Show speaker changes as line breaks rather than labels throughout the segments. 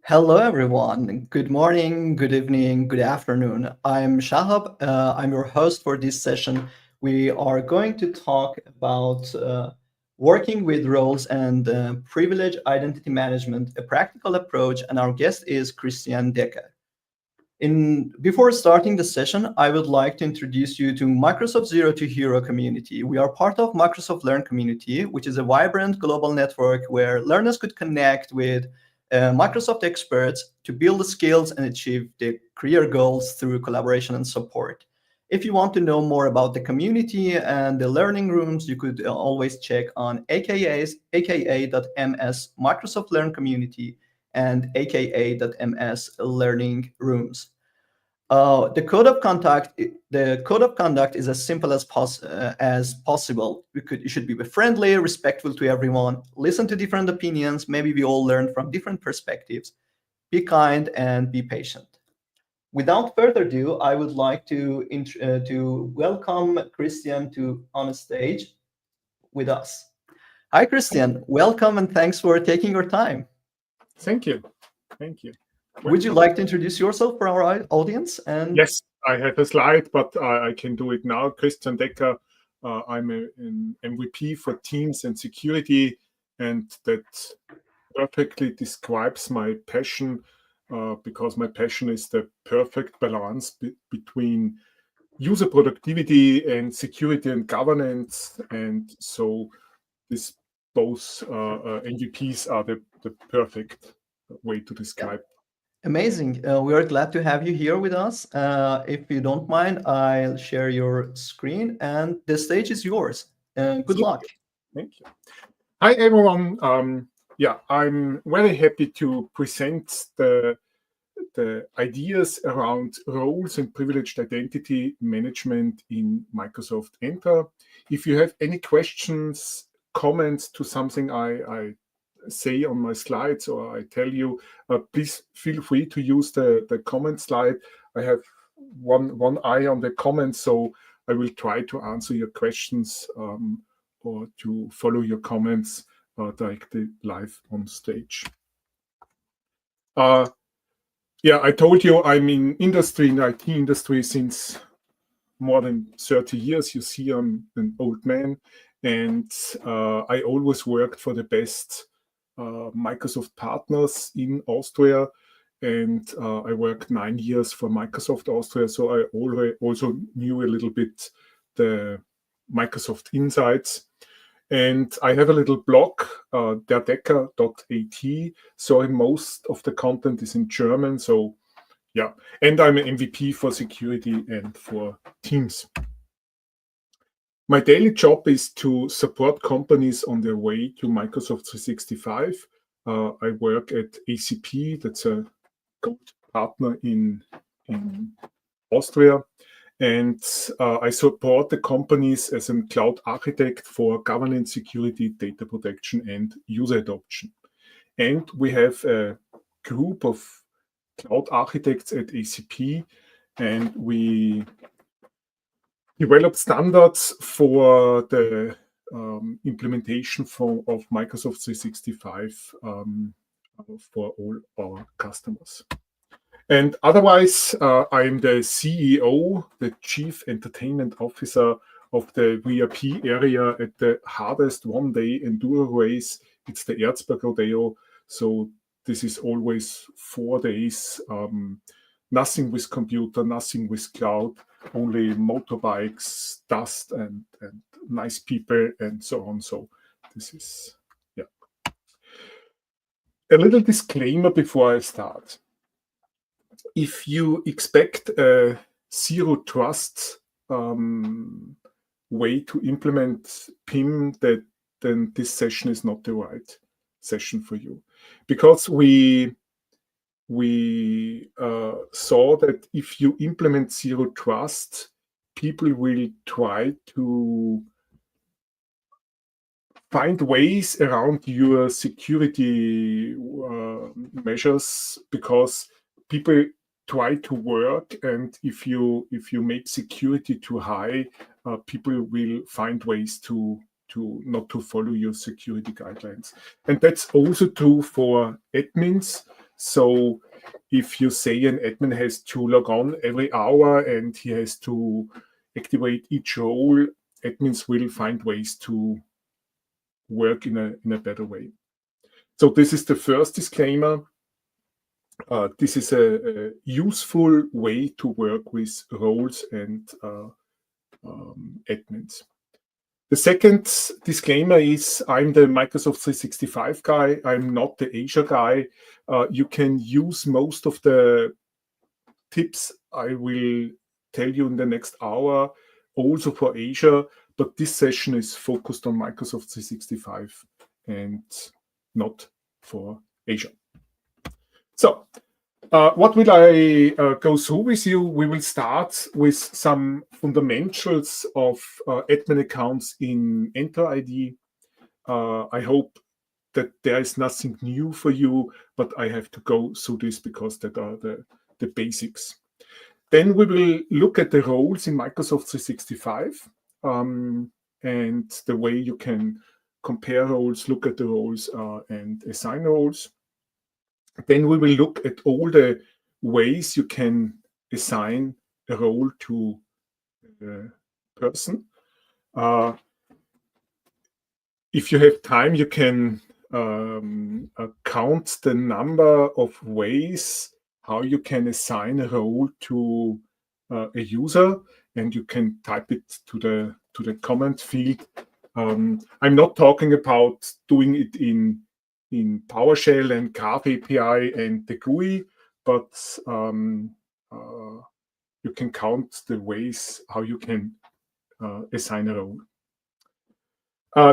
Hello, everyone. Good morning, good evening, good afternoon. I'm Shahab. I'm your host for this session. We are going to talk about working with roles and privilege identity management, a practical approach. And our guest is Christian Decker. Before starting the session, I would like to introduce you to Microsoft Zero to Hero community. We are part of Microsoft Learn community, which is a vibrant global network where learners could connect with Microsoft experts to build the skills and achieve their career goals through collaboration and support. If you want to know more about the community and the learning rooms, you could always check on aka.ms Microsoft Learn community and aka.ms learning rooms. The code of conduct is as simple as possible. You should be friendly, respectful to everyone, listen to different opinions. Maybe we all learn from different perspectives. Be kind and be patient. Without further ado, I would like to welcome Christian to on stage with us. Hi, Christian. Welcome and thanks for taking your time.
Thank you. Thank you.
Would you like to introduce yourself for our audience?
Yes, I have a slide, but I can do it now. Christian Decker. I'm an MVP for Teams and security, and that perfectly describes my passion because my passion is the perfect balance between user productivity and security and governance. And so this both MVPs are the perfect way to describe.
Amazing. We are glad to have you here with us. If you don't mind, I'll share your screen and the stage is yours. Good luck.
Thank you. Hi, everyone. I'm very happy to present the ideas around roles and privileged identity management in Microsoft Entra. If you have any questions, comments to something I say on my slides or I tell you, please feel free to use the comment slide. I have one eye on the comments, so I will try to answer your questions or to follow your comments directly live on stage. I told you I'm in IT industry since more than 30 years. You see, I'm an old man, and I always worked for the best Microsoft partners in Austria, and I worked 9 years for Microsoft Austria, so I also knew a little bit the Microsoft insights. And I have a little blog, derdecker.at. So most of the content is in German. So yeah, and I'm an MVP for security and for Teams. My daily job is to support companies on their way to Microsoft 365. I work at ACP, that's a gold partner in Austria. And I support the companies as a cloud architect for governance, security, data protection, and user adoption. And we have a group of cloud architects at ACP, and we develop standards for the implementation of Microsoft 365 for all our customers. And otherwise, I'm the CEO, the Chief Entertainment Officer of the VIP area at the hardest one-day enduro race. It's the Erzberg Rodeo. So this is always 4 days, nothing with computer, nothing with cloud, only motorbikes, dust, and nice people, and so on. So this is, A little disclaimer before I start. If you expect a zero trust way to implement PIM, then this session is not the right session for you, because we saw that if you implement zero trust, people will try to find ways around your security measures, because people try to work, and if you make security too high, people will find ways to not to follow your security guidelines. And that's also true for admins. So if you say an admin has to log on every hour and he has to activate each role, admins will find ways to work in a better way. So this is the first disclaimer. This is a useful way to work with roles and admins. The second disclaimer is I'm the Microsoft 365 guy. I'm not the Azure guy. You can use most of the tips I will tell you in the next hour also for Azure, but this session is focused on Microsoft 365 and not for Azure. So what will I go through with you? We will start with some fundamentals of admin accounts in Entra ID. I hope that there is nothing new for you, but I have to go through this because that are the basics. Then we will look at the roles in Microsoft 365 and the way you can compare roles, look at the roles, and assign roles. Then we will look at all the ways you can assign a role to a person. If you have time, you can count the number of ways how you can assign a role to a user, and you can type it to the comment field. I'm not talking about doing it in PowerShell and Graph API and the GUI, but you can count the ways how you can assign a role.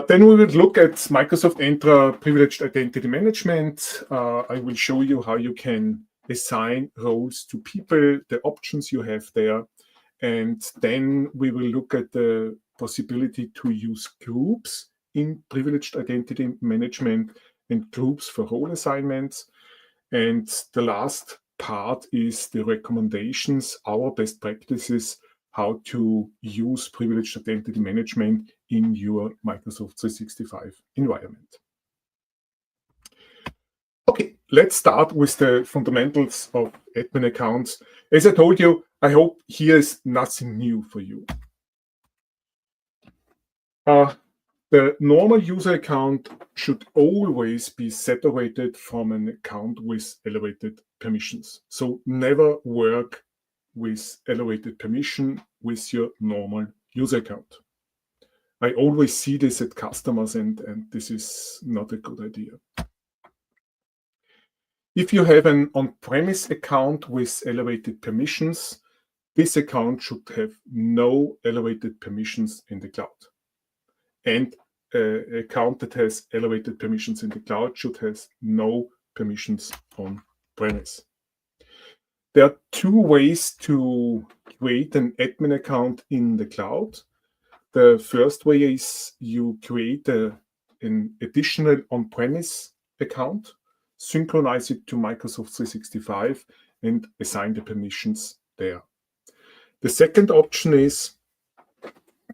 Then we will look at Microsoft Entra Privileged Identity Management. I will show you how you can assign roles to people, the options you have there. And then we will look at the possibility to use groups in Privileged Identity Management and groups for role assignments. And the last part is the recommendations, our best practices, how to use Privileged Identity Management in your Microsoft 365 environment. Okay, let's start with the fundamentals of admin accounts. As I told you, I hope here is nothing new for you. The normal user account should always be separated from an account with elevated permissions. So never work with elevated permission with your normal user account. I always see this at customers, and this is not a good idea. If you have an on-premise account with elevated permissions, this account should have no elevated permissions in the cloud. And an account that has elevated permissions in the cloud should have no permissions on-premise. There are two ways to create an admin account in the cloud. The first way is you create an additional on-premise account, synchronize it to Microsoft 365, and assign the permissions there. The second option is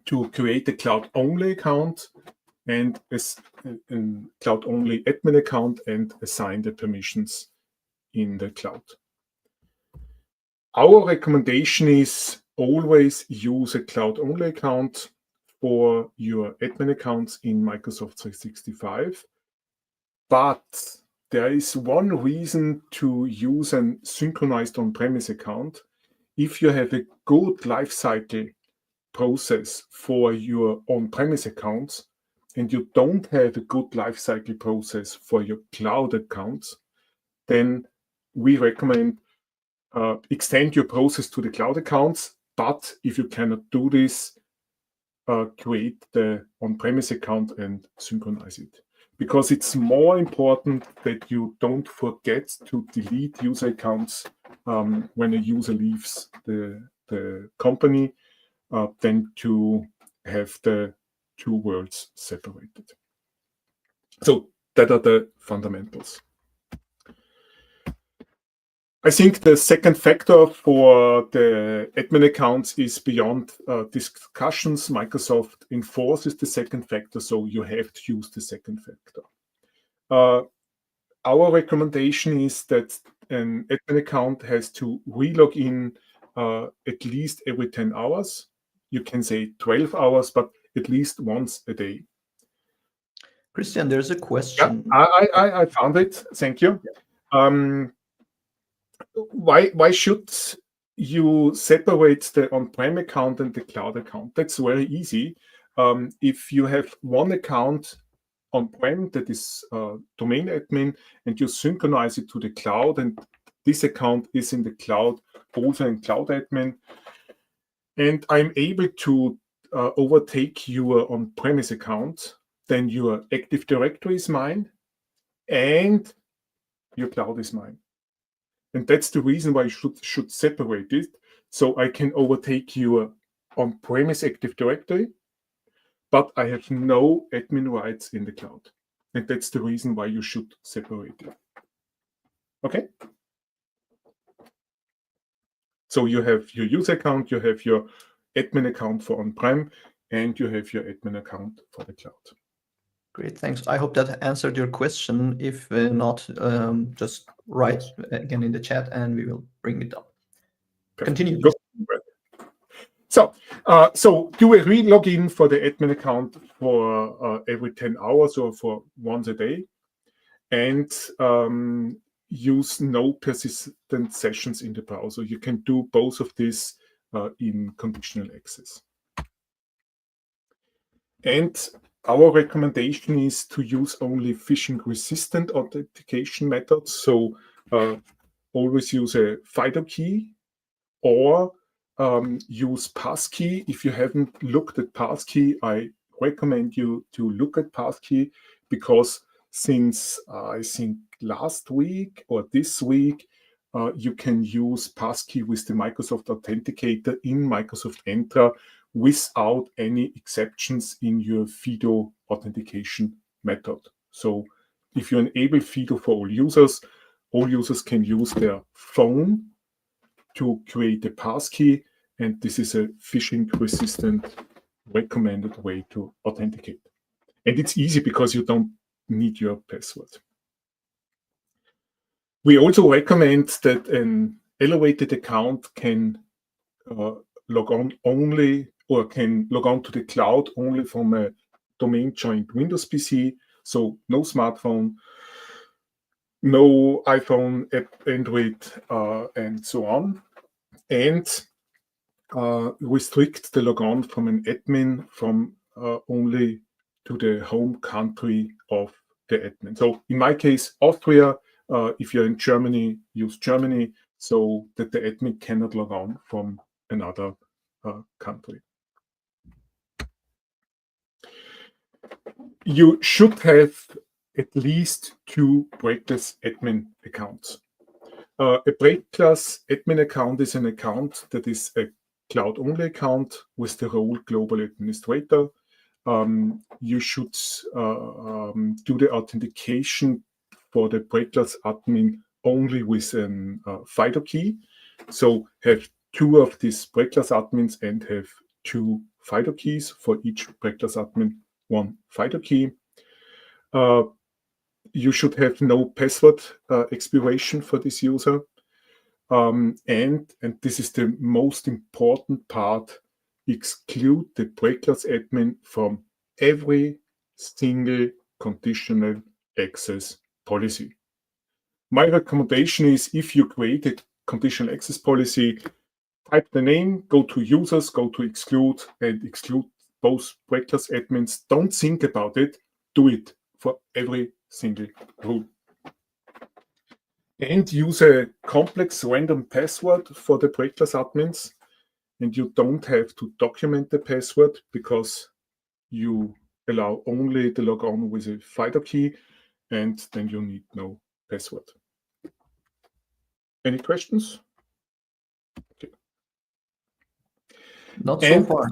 to create a cloud-only account and a cloud-only admin account and assign the permissions in the cloud. Our recommendation is always use a cloud-only account for your admin accounts in Microsoft 365. But there is one reason to use a synchronized on-premise account. If you have a good lifecycle process for your on-premise accounts and you don't have a good lifecycle process for your cloud accounts, then we recommend extend your process to the cloud accounts. But if you cannot do this, create the on-premise account and synchronize it. Because it's more important that you don't forget to delete user accounts when a user leaves the company than to have the two worlds separated. So that are the fundamentals. I think the second factor for the admin accounts is beyond discussions. Microsoft enforces the second factor, so you have to use the second factor. our recommendation is that an admin account has to relog in at least every 10 hours. You can say 12 hours, but at least once a day.
Christian, there's a question.
Yeah, I found it. Thank you. Why should you separate the on-prem account and the cloud account? That's very easy. If you have one account on-prem that is domain admin and you synchronize it to the cloud, and this account is in the cloud, also in cloud admin, and I'm able to overtake your on-premise account, then your Active Directory is mine and your cloud is mine. And that's the reason why you should separate it. So I can overtake your on-premise Active Directory, but I have no admin rights in the cloud. And that's the reason why you should separate it. Okay? So you have your user account, you have your admin account for on-prem, and you have your admin account for the cloud.
Great, thanks. I hope that answered your question. If not, just write again in the chat and we will bring it up. Continue.
So do a re-login for the admin account for every 10 hours or for once a day, and use no persistent sessions in the browser. You can do both of these in conditional access. And our recommendation is to use only phishing-resistant authentication methods. So always use a FIDO key or use passkey. If you haven't looked at passkey, I recommend you to look at passkey, because since I think last week or this week, you can use passkey with the Microsoft Authenticator in Microsoft Entra without any exceptions in your FIDO authentication method. So if you enable FIDO for all users can use their phone to create a passkey, and this is a phishing-resistant recommended way to authenticate. And it's easy because you don't need your password. We also recommend that an elevated account can log on only, or can log on to the cloud only from a domain joined Windows PC. So no smartphone, no iPhone, Android, and so on. And restrict the logon from an admin from only to the home country of the admin. So in my case, Austria. If you're in Germany, use Germany, so that the admin cannot log on from another country. You should have at least 2 breakless admin accounts. A breakless admin account is an account that is a cloud-only account with the role global administrator. You should do the authentication for the breakless admin only with an FIDO key. So have 2 of these breakless admins and have 2 FIDO keys. For each breakless admin, 1 FIDO key. You should have no password expiration for this user. And this is the most important part, exclude the breakless admin from every single conditional access policy. My recommendation is, if you create a conditional access policy, type the name, go to users, go to exclude, and exclude both breakless admins. Don't think about it. Do it for every single rule. And use a complex random password for the breakless admins. And you don't have to document the password, because you allow only the logon with a FIDO key, and then you need no password. Any questions? Okay.
Not so far.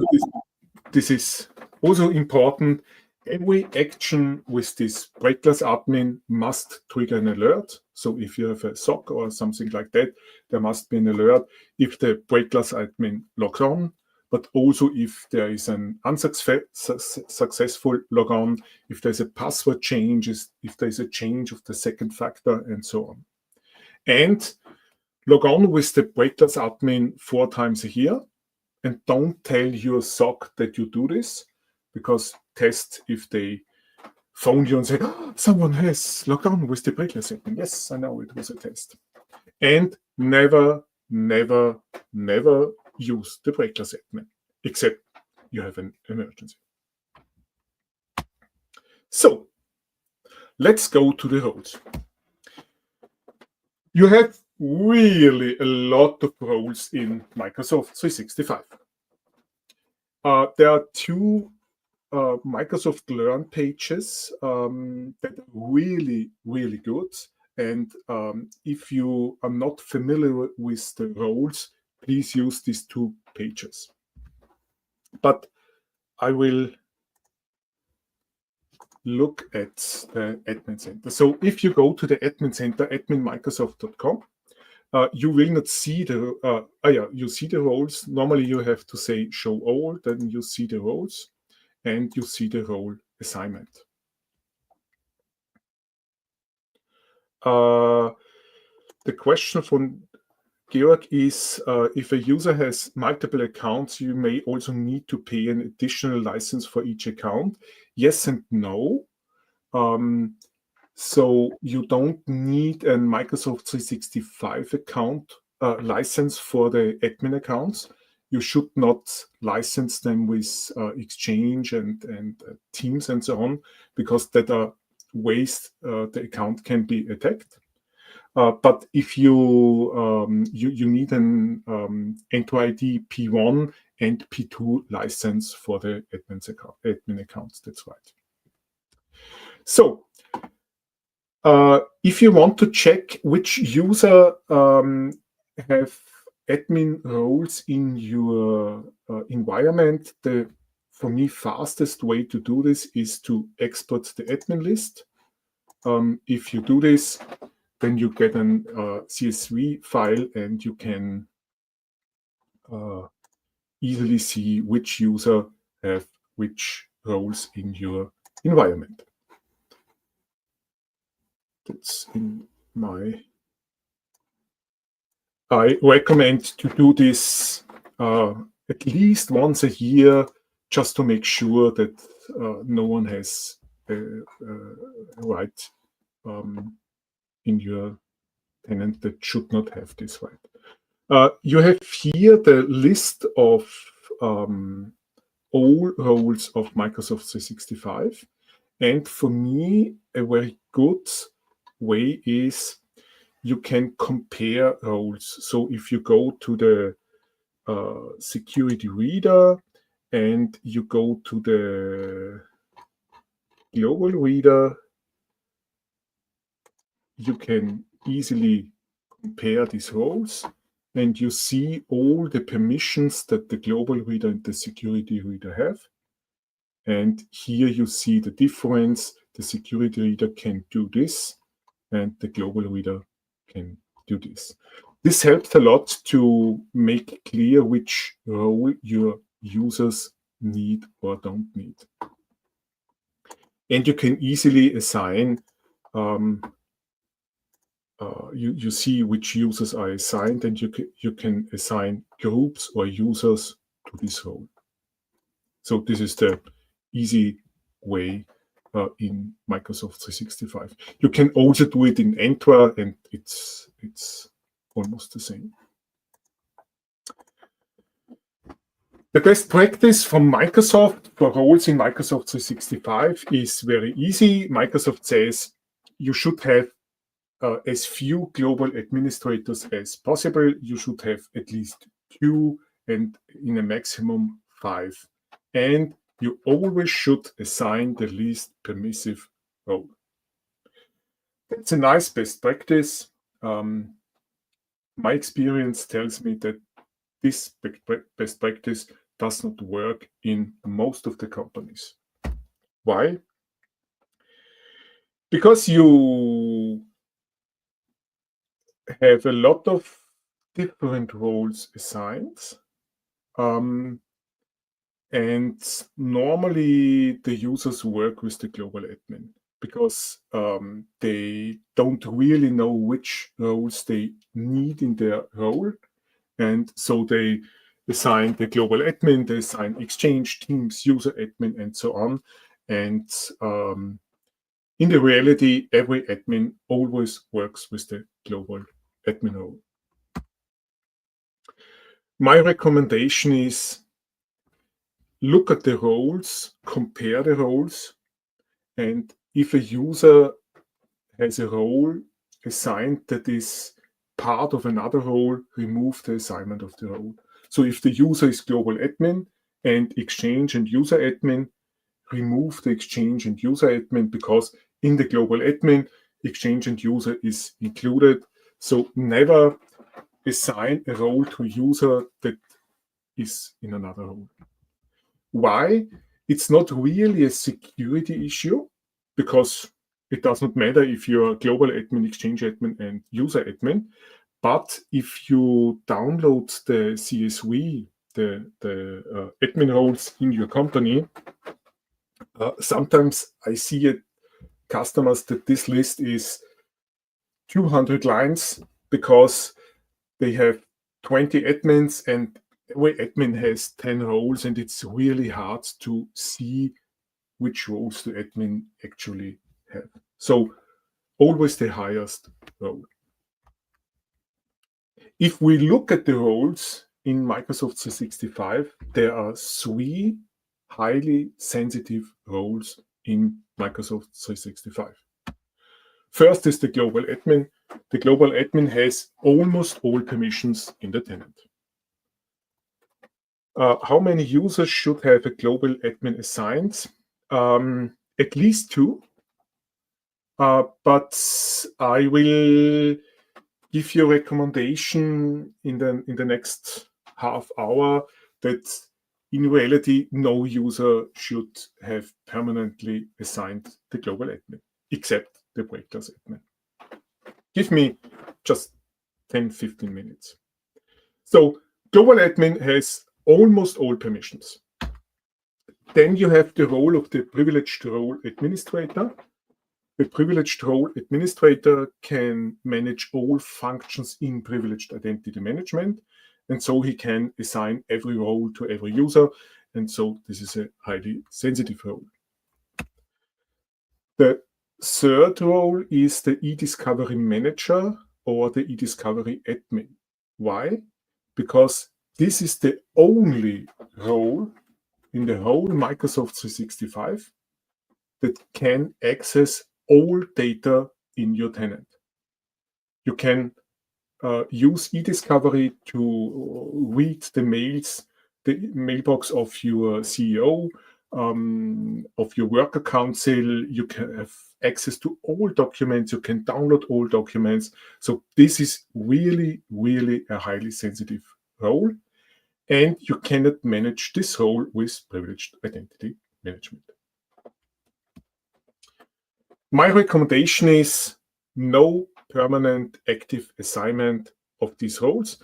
This is also important. Every action with this breakless admin must trigger an alert. So if you have a SOC or something like that, there must be an alert. If the breakless admin logs on, but also if there is an unsuccessful logon, if there's a password change, if there's a change of the second factor, and so on. And log on with the breakless admin 4 times a year, and don't tell your SOC that you do this, because test if they phone you and say, oh, someone has logged on with the breakless admin. Yes, I know it was a test. And never, never, never use the breakless admin, except you have an emergency. So let's go to the roles. You have really a lot of roles in Microsoft 365. There are 2 Microsoft Learn pages that are really, really good. And if you are not familiar with the roles, please use these 2 pages. But I will look at the admin center. So if you go to the admin center, adminmicrosoft.com, you will not see the, you see the roles. Normally you have to say show all, then you see the roles, and you see the role assignment. The question from Georg is, if a user has multiple accounts, you may also need to pay an additional license for each account. Yes and no. So you don't need a Microsoft 365 account license for the admin accounts. You should not license them with Exchange and Teams and so on, because that are ways the account can be attacked. But if you you need an Enter-ID P1 and P2 license for the admin accounts. That's right. So if you want to check which user have admin roles in your environment, the, for me, fastest way to do this is to export the admin list. If you do this, then you get an CSV file, and you can easily see which user have which roles in your environment. That's in my... I recommend to do this at least once a year, just to make sure that no one has a right in your tenant that should not have this right. You have here the list of all roles of Microsoft 365. And for me, a very good way is you can compare roles. So if you go to the security reader and you go to the global reader, you can easily compare these roles, and you see all the permissions that the global reader and the security reader have. And here you see the difference. The security reader can do this, and the global reader can do this. This helps a lot to make clear which role your users need or don't need. And you can easily assign, you see which users are assigned, and you can assign groups or users to this role. So this is the easy way in Microsoft 365. You can also do it in Entra, and it's almost the same. The best practice from Microsoft for roles in Microsoft 365 is very easy. Microsoft says you should have as few global administrators as possible. You should have at least 2, and in a maximum 5. And you always should assign the least permissive role. It's a nice best practice. My experience tells me that this best practice does not work in most of the companies. Why? Because you have a lot of different roles assigned. And normally the users work with the global admin because they don't really know which roles they need in their role. And so they assign the global admin, they assign Exchange, Teams, user admin, and so on. And in the reality, every admin always works with the global admin role. My recommendation is look at the roles, compare the roles, and if a user has a role assigned that is part of another role, remove the assignment of the role. So if the user is global admin and Exchange and user admin, remove the Exchange and user admin because in the global admin, Exchange and user is included. So never assign a role to a user that is in another role. Why? It's not really a security issue because it does not matter if you're global admin, Exchange admin, and user admin. But if you download the CSV, the admin roles in your company, sometimes I see at customers that this list is 200 lines because they have 20 admins and every admin has 10 roles, and it's really hard to see which roles the admin actually have. So always the highest role. If we look at the roles in Microsoft 365, there are 3 highly sensitive roles in Microsoft 365. First is the global admin. The global admin has almost all permissions in the tenant. How many users should have a global admin assigned? At least 2. But I will give you a recommendation in the next half hour that in reality, no user should have permanently assigned the global admin, except the break class admin. Give me just 10-15 minutes. So global admin has almost all permissions. Then you have the role of the privileged role administrator. The privileged role administrator can manage all functions in privileged identity management, and so he can assign every role to every user, and so this is a highly sensitive role. The third role is the eDiscovery manager or the eDiscovery admin. Why? Because this is the only role in the whole Microsoft 365 that can access all data in your tenant. You can use eDiscovery to read the mails, the mailbox of your CEO, of your worker council. You can have access to all documents. You can download all documents. So this is really, really a highly sensitive role. And you cannot manage this role with privileged identity management. My recommendation is no permanent active assignment of these roles.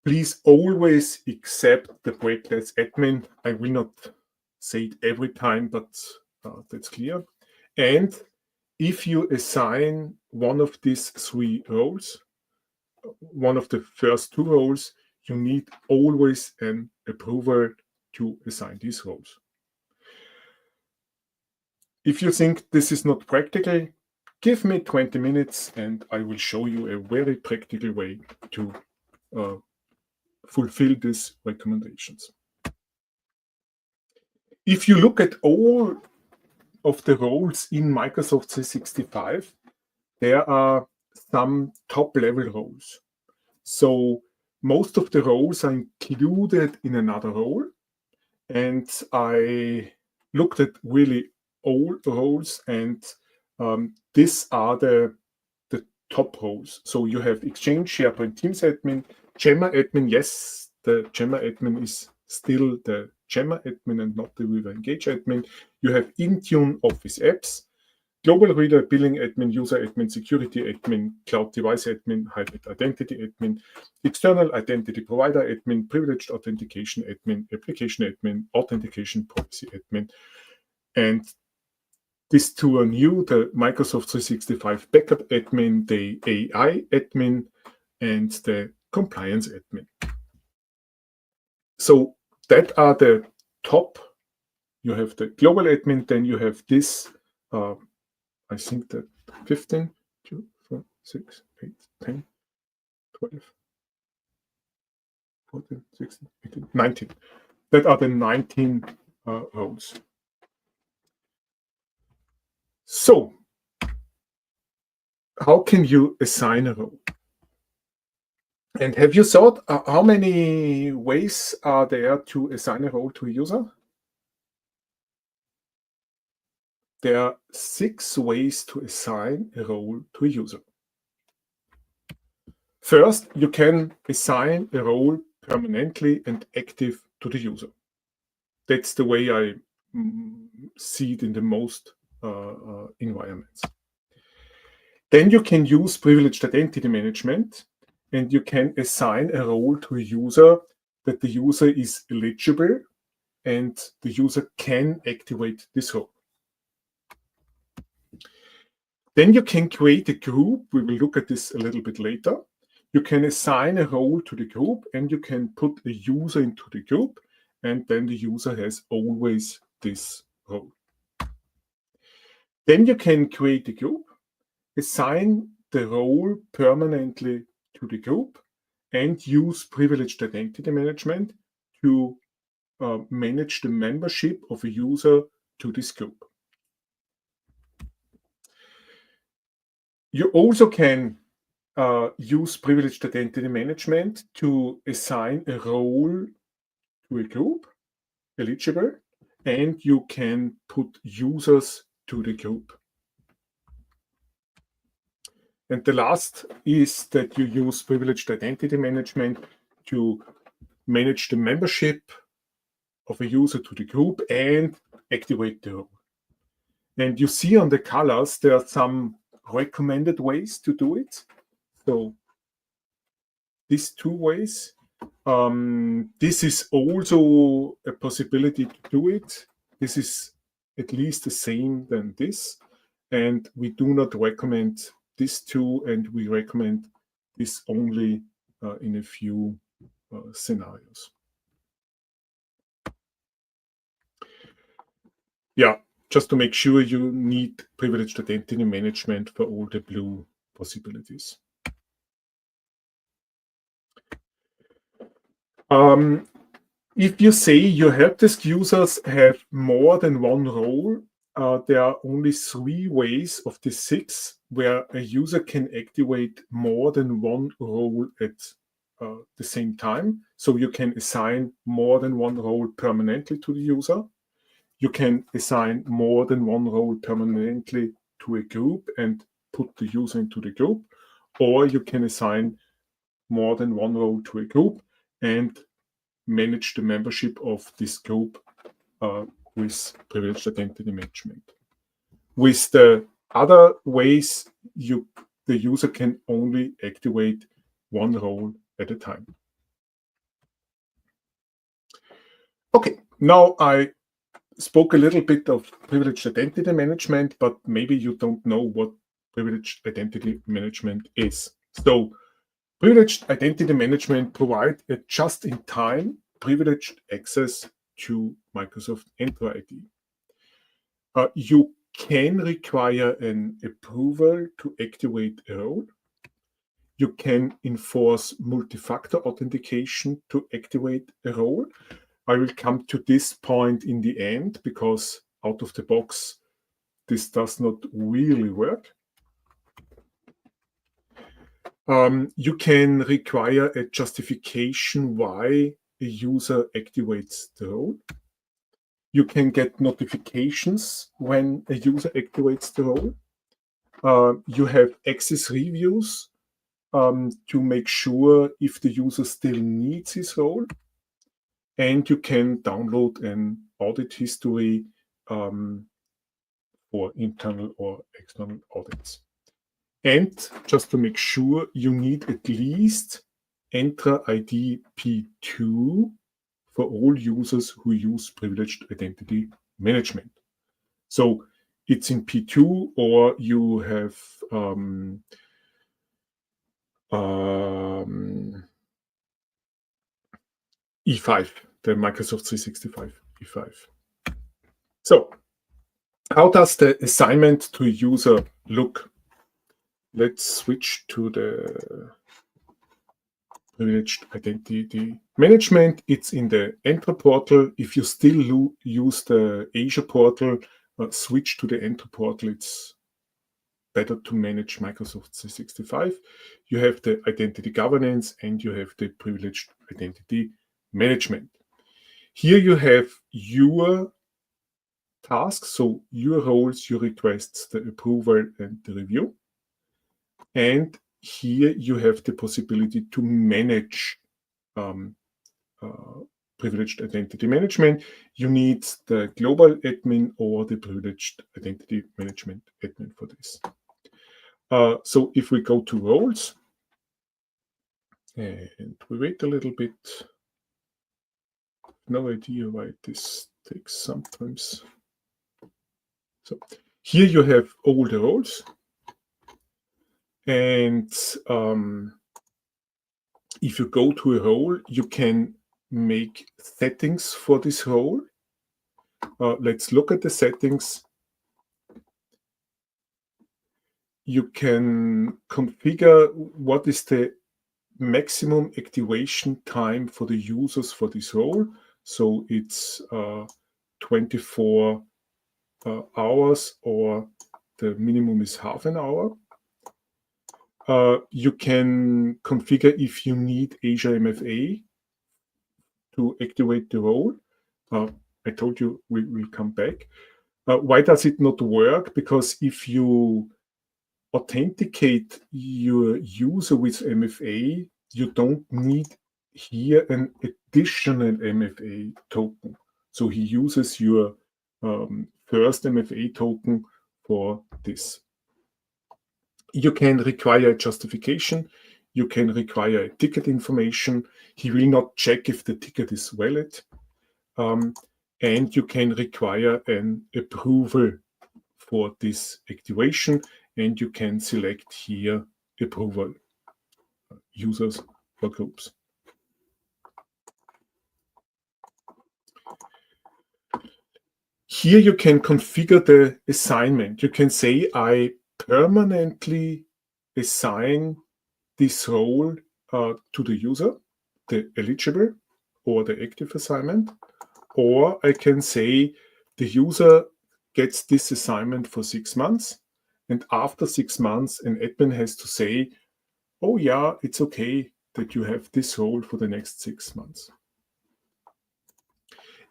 Please always accept the break class admin. I will not say it every time, but that's clear. And if you assign one of these 3 roles, one of the first 2 roles, you need always an approval to assign these roles. If you think this is not practical, give me 20 minutes and I will show you a very practical way to fulfill these recommendations. If you look at all of the roles in Microsoft 365, there are some top-level roles. So most of the roles are included in another role, and I looked at really all roles, and these are the top roles. So you have Exchange, SharePoint, Teams admin, Gemma admin. Yes, the Gemma admin is still the Gemma admin and not the Viva Engage admin. You have Intune Office apps, global reader, billing admin, user admin, security admin, cloud device admin, hybrid identity admin, external identity provider admin, privileged authentication admin, application admin, authentication policy admin. And these two are new, the Microsoft 365 backup admin, the AI admin, and the compliance admin. So that are the top. You have the global admin, then you have this, I think that 15, 2, 4, 6, 8, 10, 12, 14, 16, 18, 19. That are the 19 roles. So, how can you assign a role? And have you thought how many ways are there to assign a role to a user? There are 6 ways to assign a role to a user. First, you can assign a role permanently and active to the user. That's the way I see it in the most environments. Then you can use privileged identity management, and you can assign a role to a user that the user is eligible and the user can activate this role. Then you can create a group. We will look at this a little bit later. You can assign a role to the group, and you can put a user into the group, and then the user has always this role. Then you can create a group, assign the role permanently to the group, and use privileged identity management to manage the membership of a user to this group. You also can use privileged identity management to assign a role to a group, eligible, and you can put users to the group. And the last is that you use privileged identity management to manage the membership of a user to the group and activate the role. And you see on the colors, there are some recommended ways to do it. So these 2 ways. This is also a possibility to do it. This is at least the same than this. And we do not recommend these 2, and we recommend this only in a few scenarios. Yeah, just to make sure, you need privileged identity management for all the blue possibilities. If you say your help desk users have more than one role, there are only 3 ways of the 6 where a user can activate more than one role at the same time. So you can assign more than one role permanently to the user. You can assign more than one role permanently to a group and put the user into the group, or you can assign more than one role to a group and manage the membership of this group with privileged identity management. With the other ways, the user can only activate one role at a time. Okay, now I spoke a little bit of privileged identity management, but maybe you don't know what privileged identity management is. So privileged identity management provides a just-in-time privileged access to Microsoft Entra ID. You can require an approval to activate a role. You can enforce multi-factor authentication to activate a role. I will come to this point in the end because out of the box, this does not really work. You can require a justification why a user activates the role. You can get notifications when a user activates the role. You have access reviews to make sure if the user still needs his role. And you can download an audit history for internal or external audits. And just to make sure, you need at least Entra ID P2 for all users who use privileged identity management. So it's in P2, or you have E5, the Microsoft 365 E5. So how does the assignment to a user look? Let's switch to the privileged identity management. It's in the Entra portal. If you still use the Asia portal, switch to the Entra portal. It's better to manage Microsoft 365. You have the identity governance and you have the privileged identity management. Here you have your tasks, so your roles, your requests, the approval and the review. And here you have the possibility to manage privileged identity management. You need the global admin or the privileged identity management admin for this. So if we go to roles, and we wait a little bit, no idea why this takes sometimes. So here you have all the roles. And if you go to a role, you can make settings for this role. Let's look at the settings. You can configure what is the maximum activation time for the users for this role. So it's 24 hours, or the minimum is half an hour. You can configure if you need Asia MFA to activate the role. I told you we will come back. Why does it not work? Because if you authenticate your user with MFA, you don't need here an additional MFA token. So he uses your first MFA token for this. You can require justification. You can require a ticket information. He will not check if the ticket is valid. And you can require an approval for this activation. And you can select here approval, users or groups. Here you can configure the assignment. You can say, I permanently assign this role to the user, the eligible or the active assignment. Or I can say the user gets this assignment for 6 months. And after 6 months, an admin has to say, oh yeah, it's okay that you have this role for the next 6 months.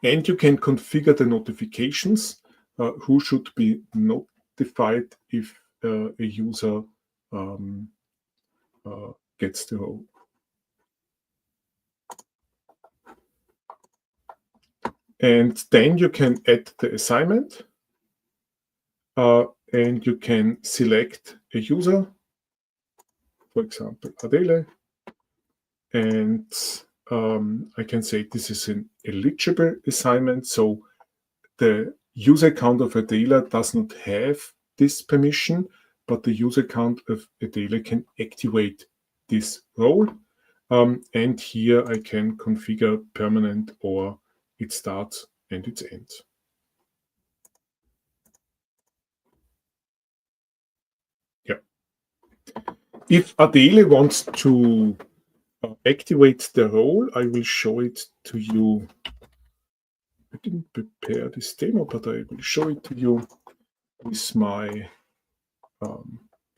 And you can configure the notifications, who should be notified if a user gets the role. And then you can add the assignment, and you can select a user, for example, Adele, and I can say this is an eligible assignment. So the user account of Adela does not have this permission, but the user account of Adela can activate this role. And here I can configure permanent, or it starts and it ends. Yeah. If Adele wants to activate the role, I will show it to you. I didn't prepare this demo, but I will show it to you with my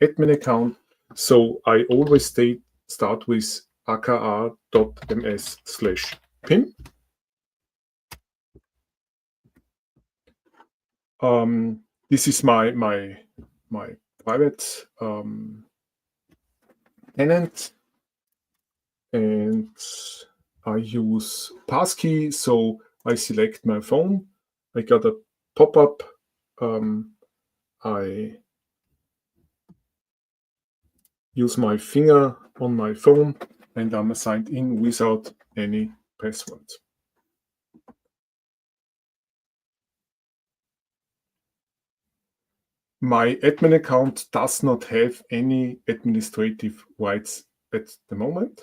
admin account. So I always start with aka.ms/pim. This is my private tenant, and I use passkey. So I select my phone. I got a pop-up I use my finger on my phone and I'm signed in without any password. My admin account does not have any administrative rights at the moment.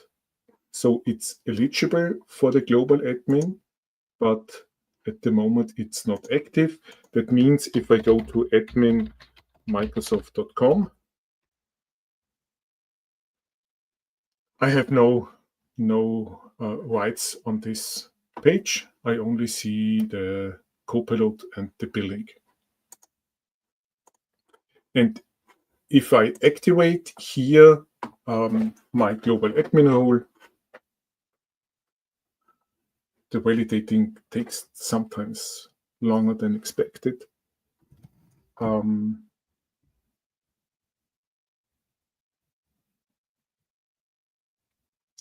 So it's eligible for the global admin, but at the moment it's not active. That means if I go to admin.microsoft.com, I have no rights on this page. I only see the Copilot and the billing. And if I activate here my global admin role, the validating takes sometimes longer than expected.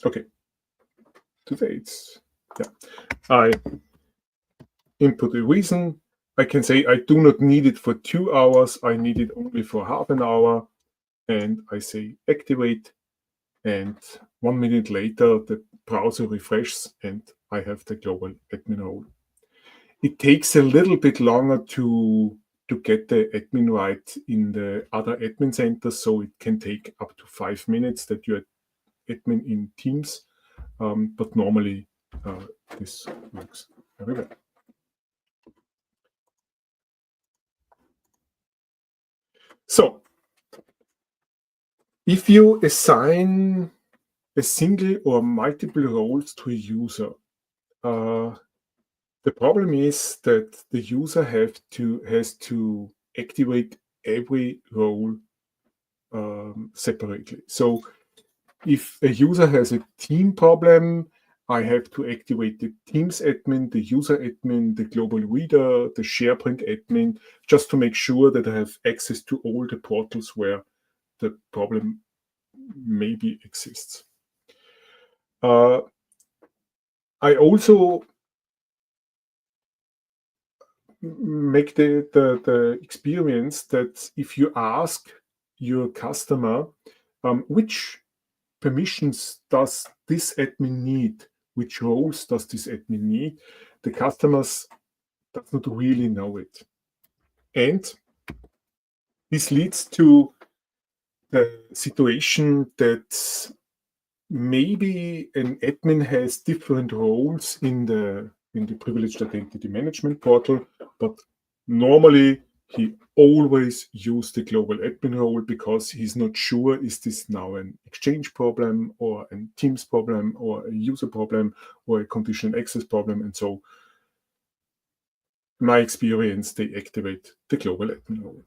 Okay, today it's, yeah. I input a reason. I can say I do not need it for 2 hours. I need it only for half an hour. And I say activate. And 1 minute later, the browser refreshes and I have the global admin role. It takes a little bit longer to get the admin right in the other admin centers. So it can take up to 5 minutes that you're admin in Teams. But normally this works very well. So if you assign a single or multiple roles to a user, the problem is that the user has to activate every role separately. So if a user has a team problem, I have to activate the Teams admin, the user admin, the global reader, the SharePoint admin, just to make sure that I have access to all the portals where the problem maybe exists. I also make the experience that if you ask your customer which permissions does this admin need, which roles does this admin need, the customers does not really know it. And this leads to the situation that maybe an admin has different roles in the privileged identity management portal, but normally he always uses the global admin role because he's not sure, is this now an Exchange problem or a Teams problem or a user problem or a conditional access problem. And so in my experience, they activate the global admin role.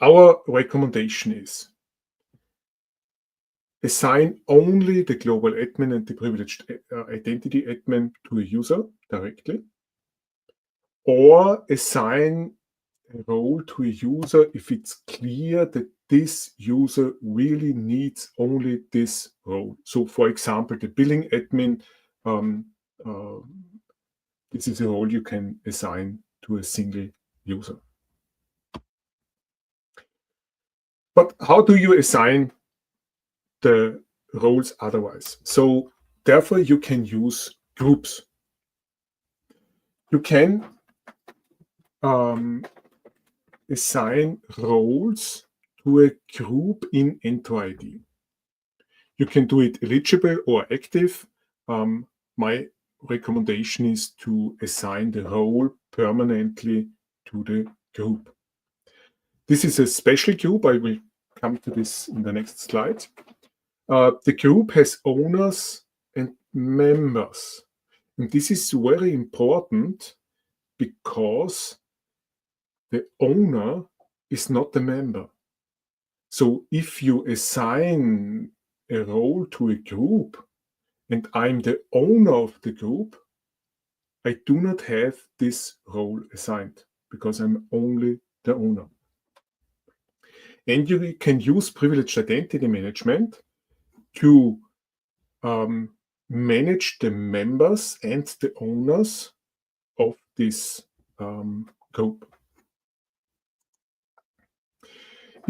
Our recommendation is assign only the global admin and the privileged identity admin to a user directly, or assign a role to a user if it's clear that this user really needs only this role. So for example, the billing admin, this is a role you can assign to a single user. But how do you assign the roles otherwise? So therefore you can use groups. You can assign roles to a group in EnterID. You can do it eligible or active. My recommendation is to assign the role permanently to the group. This is a special group. I will come to this in the next slide. The group has owners and members. And this is very important because the owner is not the member. So if you assign a role to a group and I'm the owner of the group, I do not have this role assigned because I'm only the owner. And you can use privileged identity management to manage the members and the owners of this group.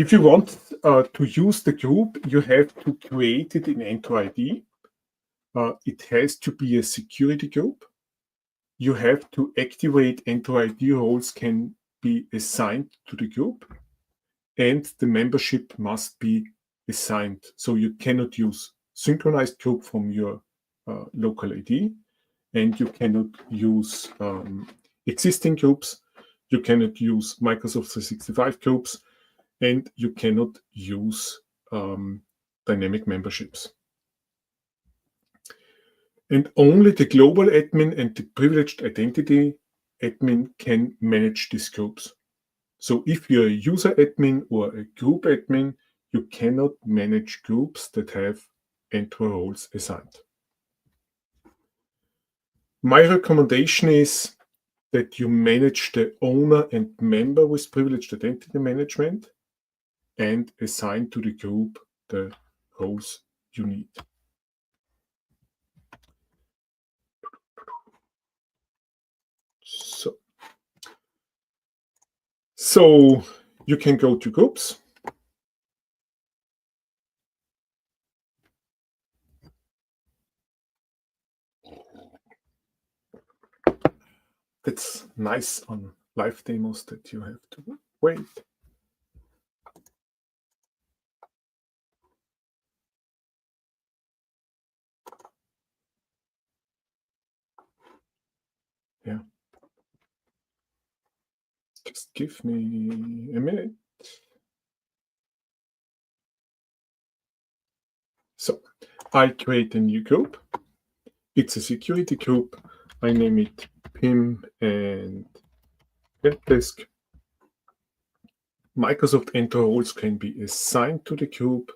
If you want to use the group, you have to create it in Enter ID. It has to be a security group. You have to activate Enter ID roles can be assigned to the group, and the membership must be assigned. So you cannot use synchronized group from your local ID, and you cannot use existing groups. You cannot use Microsoft 365 groups, and you cannot use dynamic memberships. And only the global admin and the privileged identity admin can manage these groups. So if you're a user admin or a group admin, you cannot manage groups that have Entra roles assigned. My recommendation is that you manage the owner and member with privileged identity management and assign to the group the roles you need. So you can go to groups. That's nice on live demos that you have to wait. Yeah. Just give me a minute. So I create a new group. It's a security group. I name it PIM and helpdesk. Microsoft Enter roles can be assigned to the group.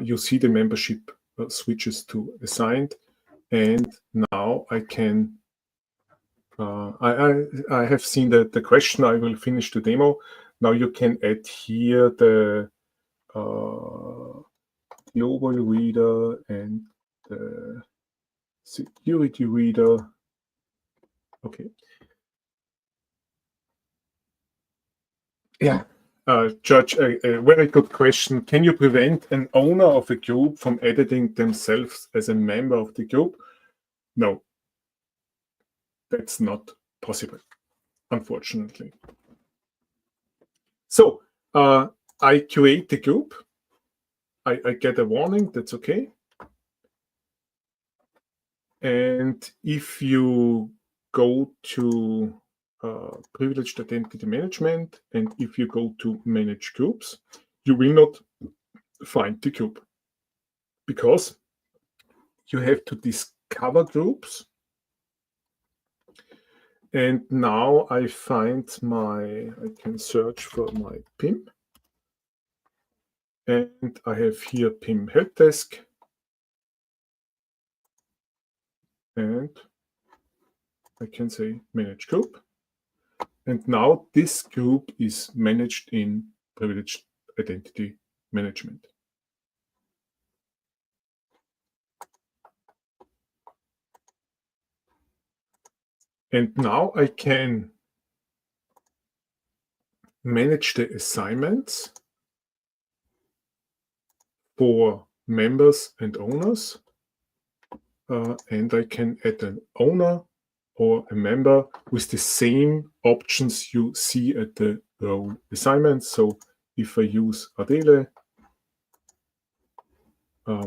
You see the membership switches to assigned, and now I can. I have seen the question. I will finish the demo. Now you can add here the global reader and the security reader. Okay. Yeah. Judge, a very good question. Can you prevent an owner of a group from editing themselves as a member of the group? No. That's not possible, unfortunately. So I create the group. I get a warning, that's okay. And if you go to privileged identity management, and if you go to manage groups, you will not find the group because you have to discover groups. And now I find I can search for my PIM. And I have here PIM helpdesk. And I can say manage group. And now this group is managed in privileged identity management. And now I can manage the assignments for members and owners. And I can add an owner or a member with the same options you see at the role assignments. So if I use Adele, I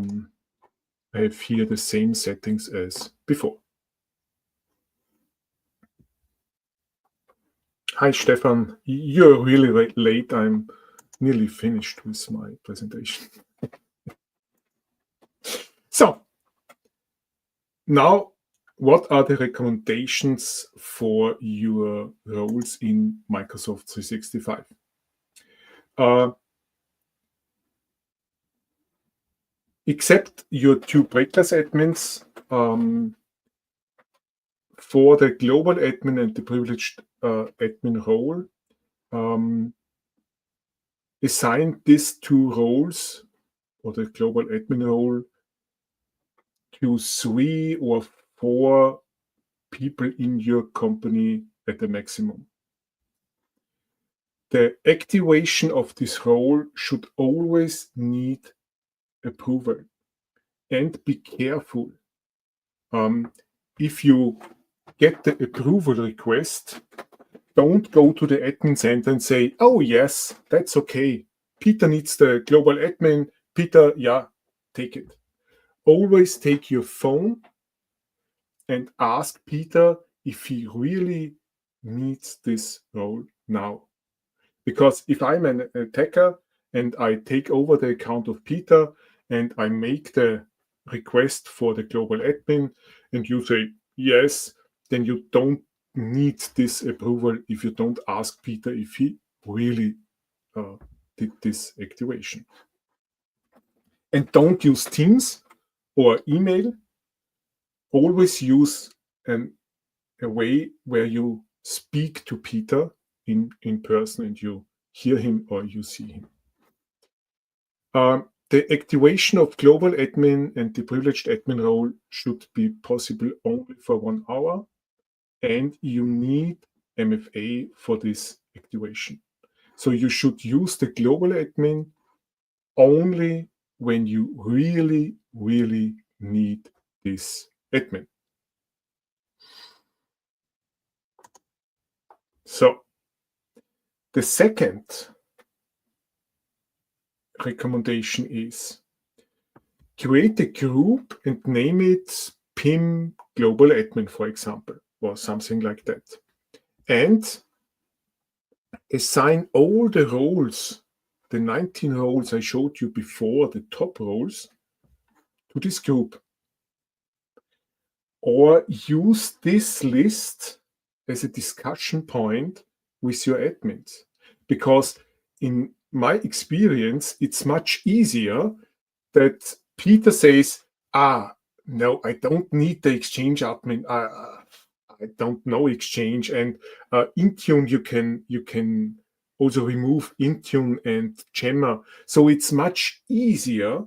have here the same settings as before. Hi, Stefan. You're really late. I'm nearly finished with my presentation. So now, what are the recommendations for your roles in Microsoft 365? Except your two break-class admins, for the global admin and the privileged admin role, assign these two roles, or the global admin role, to 3 or 4 people in your company at the maximum. the activation of this role should always need approval. And be careful. If you get the approval request, don't go to the admin center and say, oh yes, that's okay. Peter needs the global admin. Peter, yeah, take it. Always take your phone and ask Peter if he really needs this role now. Because if I'm an attacker and I take over the account of Peter and I make the request for the global admin and you say yes, then you don't need this approval if you don't ask Peter if he really did this activation. And don't use Teams or email. Always use a way where you speak to Peter in person and you hear him or you see him. The activation of global admin and the privileged admin role should be possible only for 1 hour, and you need MFA for this activation. So you should use the global admin only when you really, really need this admin. So the second recommendation is create a group and name it PIM Global Admin, for example, or something like that. And assign all the roles, the 19 roles I showed you before, the top roles, to this group. Or use this list as a discussion point with your admins. Because in my experience, it's much easier that Peter says, no, I don't need the Exchange admin. I don't know Exchange. And Intune, you can also remove Intune and Gemma. So it's much easier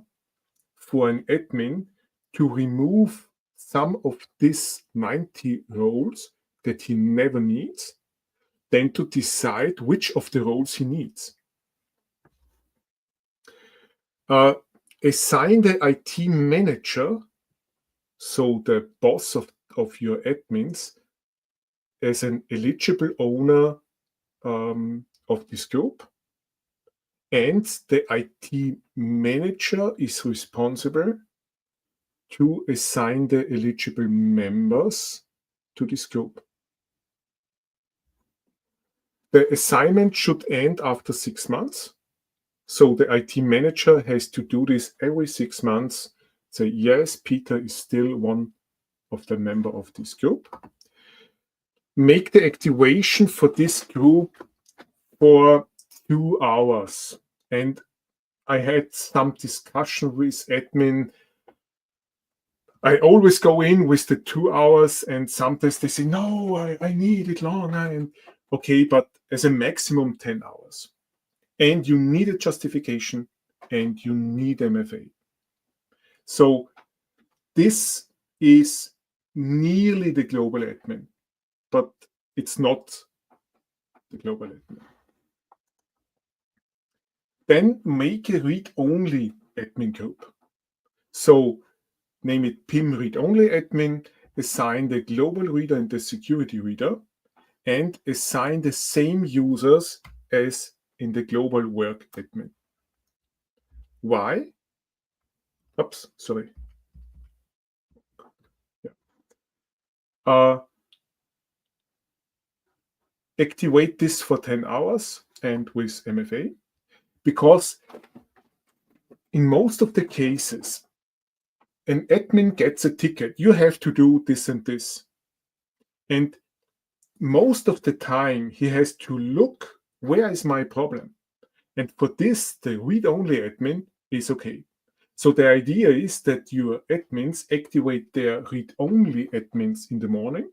for an admin to remove some of these 90 roles that he never needs than to decide which of the roles he needs. Assign the IT manager, so the boss of your admins, as an eligible owner of this group. And the IT manager is responsible to assign the eligible members to this group. The assignment should end after 6 months. So the IT manager has to do this every 6 months. Say, yes, Peter is still one of the member of this group. Make the activation for this group for 2 hours. And I had some discussion with admin. I always go in with the 2 hours and sometimes they say, no, I need it longer. And okay, but as a maximum 10 hours. And you need a justification and you need MFA. So this is nearly the global admin, but it's not the global admin. Then make a read-only admin group. So name it PIM read-only admin, assign the global reader and the security reader, and assign the same users as in the global work admin. Why? Oops, sorry. Yeah. Activate this for 10 hours and with MFA, because in most of the cases, an admin gets a ticket. You have to do this and this. And most of the time, he has to look, where is my problem? And for this, the read-only admin is okay. So the idea is that your admins activate their read-only admins in the morning,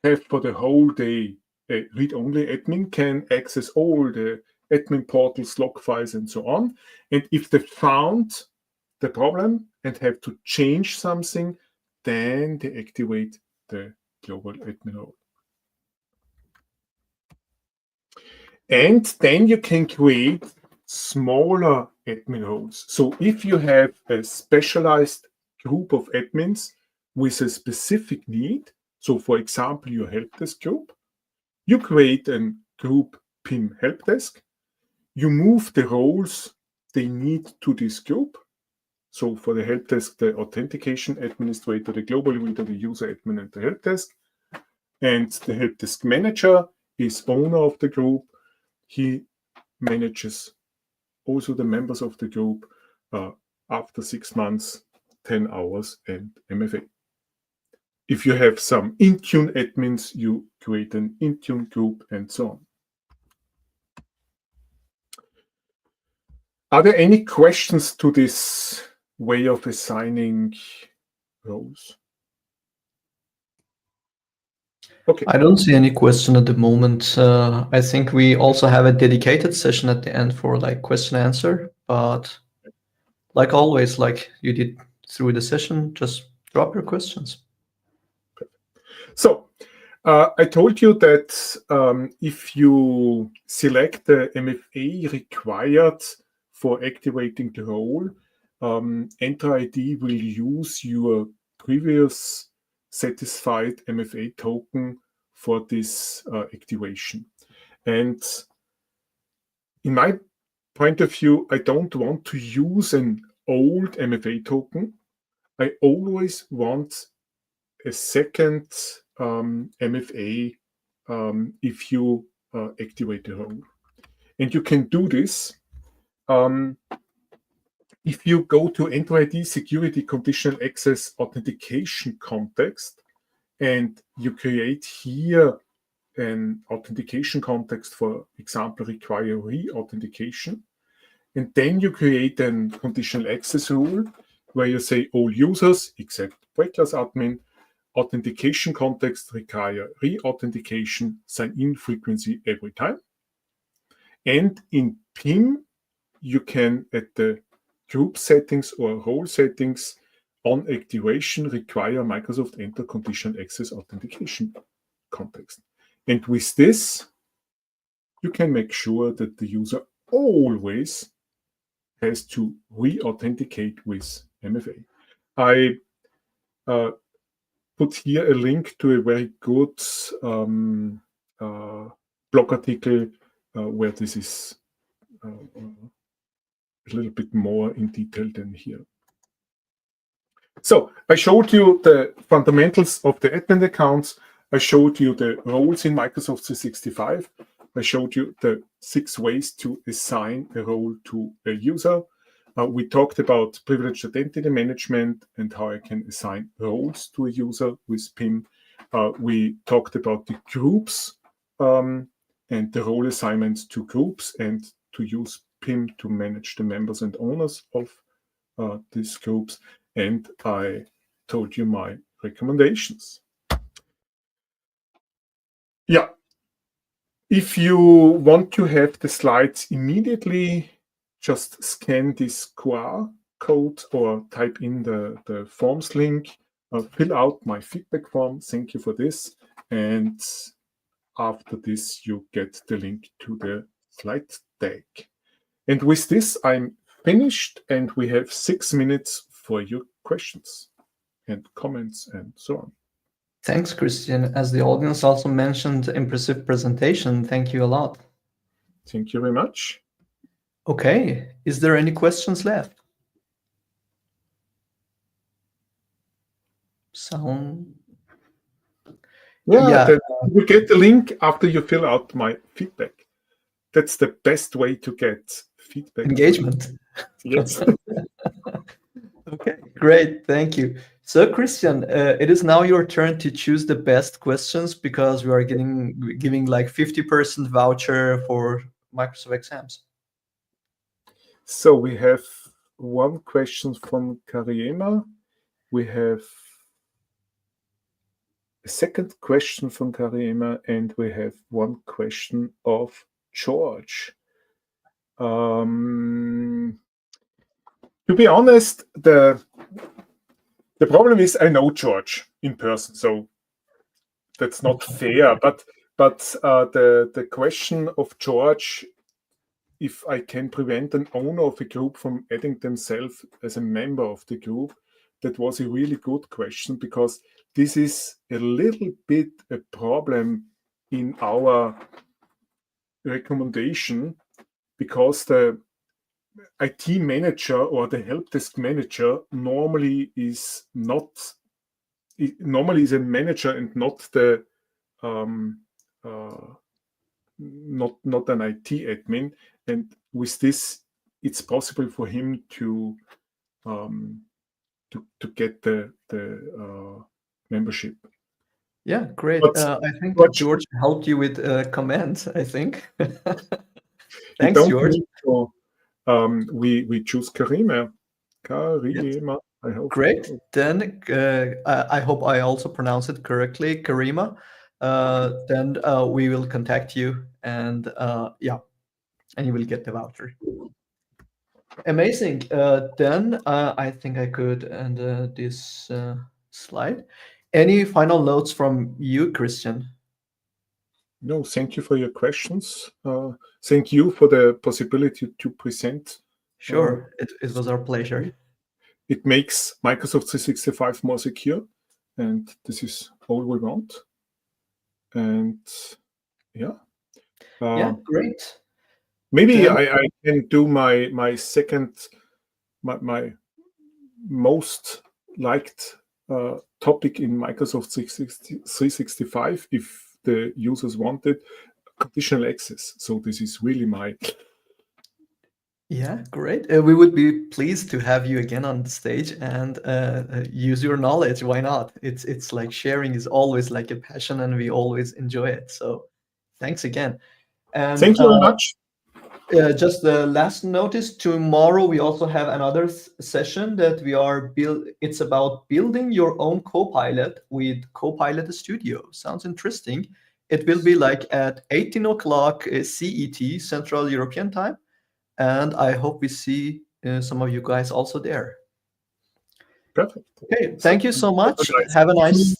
have for the whole day a read-only admin, can access all the admin portals, log files, and so on. And if they found the problem and have to change something, then they activate the global admin role. And then you can create smaller admin roles. So if you have a specialized group of admins with a specific need, so for example, your help desk group, you create a group PIM help desk, you move the roles they need to this group. So for the help desk, the authentication administrator, the global reader, the user admin, and the help desk. And the help desk manager is owner of the group. He manages also the members of the group after 6 months, 10 hours, and MFA. If you have some Intune admins, you create an Intune group and so on. Are there any questions to this way of assigning roles? Okay.
I don't see any question at the moment. I think we also have a dedicated session at the end for like question answer, but like always, like you did through the session, just drop your questions.
So I told you that if you select the MFA required for activating the role, Enter ID will use your previous satisfied MFA token for this activation. And in my point of view, I don't want to use an old MFA token. I always want a second MFA if you activate the role. And you can do this if you go to Enter ID Security Conditional Access Authentication context and you create here an authentication context, for example, require re-authentication, and then you create a conditional access rule where you say all users except break-class admin, authentication context require re-authentication, sign-in frequency every time. And in PIM, you can, at the group settings or role settings, on activation require Microsoft Enter conditional access authentication context. And with this, you can make sure that the user always has to re-authenticate with MFA. I put here a link to a very good blog article where this is a little bit more in detail than here. So I showed you the fundamentals of the admin accounts. I showed you the roles in Microsoft 365. I showed you the 6 ways to assign a role to a user. We talked about privileged identity management and how I can assign roles to a user with PIM. We talked about the groups and the role assignments to groups and to use PIM to manage the members and owners of these groups. And I told you my recommendations. Yeah. If you want to have the slides immediately, just scan this QR code or type in the forms link, fill out my feedback form. Thank you for this. And after this, you get the link to the slide deck. And with this, I'm finished, and we have 6 minutes for your questions and comments and so on.
Thanks, Christian. As the audience also mentioned, impressive presentation. Thank you a lot.
Thank you very much.
Okay, is there any questions left?
Yeah. You get the link after you fill out my feedback. That's the best way to get feedback.
Engagement.
Yes.
Okay, great. Thank you. So, Christian, it is now your turn to choose the best questions because we are giving like 50% voucher for Microsoft exams.
So we have one question from Kariema. We have a second question from Kariema, and we have one question of George. To be honest, the problem is I know George in person, so that's not fair. But But the question of George, if I can prevent an owner of a group from adding themselves as a member of the group, that was a really good question, because this is a little bit a problem in our recommendation, because the IT manager or the help desk manager normally is a manager and not the not an IT admin, and with this it's possible for him to get the membership.
Yeah, great.
But
I think
George,
George helped you with comments, I think.
you
Thanks,
don't
George.
need to, we choose Karima. Karima, I hope.
Great. Then I hope I also pronounce it correctly, Karima. Then we will contact you, and yeah, and you will get the voucher. Amazing. Then I think I could end this slide. Any final notes from you, Christian?
No, thank you for your questions. Thank you for the possibility to present.
Sure, it was our pleasure.
It makes Microsoft 365 more secure, and this is all we want. And yeah.
Yeah, great.
Maybe
Then,
I can do my most liked topic in Microsoft 365, if the users wanted, conditional access. So this is really my...
yeah, great. We would be pleased to have you again on the stage and use your knowledge. Why not? It's like sharing is always like a passion, and we always enjoy it. So thanks again. And
Thank you very much.
just the last notice, tomorrow we also have another session that we are it's about building your own Copilot with Copilot Studio. Sounds interesting. It will be like at 18 o'clock CET, Central European Time. And I hope we see some of you guys also there.
Perfect.
Okay, thank you so much.
Nice
Have a nice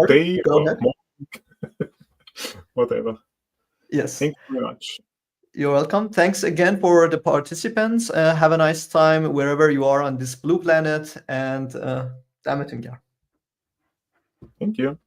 day
Go
or
ahead.
morning, whatever.
Yes.
Thank you very much.
You're welcome. Thanks again for the participants. Have a nice time wherever you are on this blue planet, and Damet
Thank you.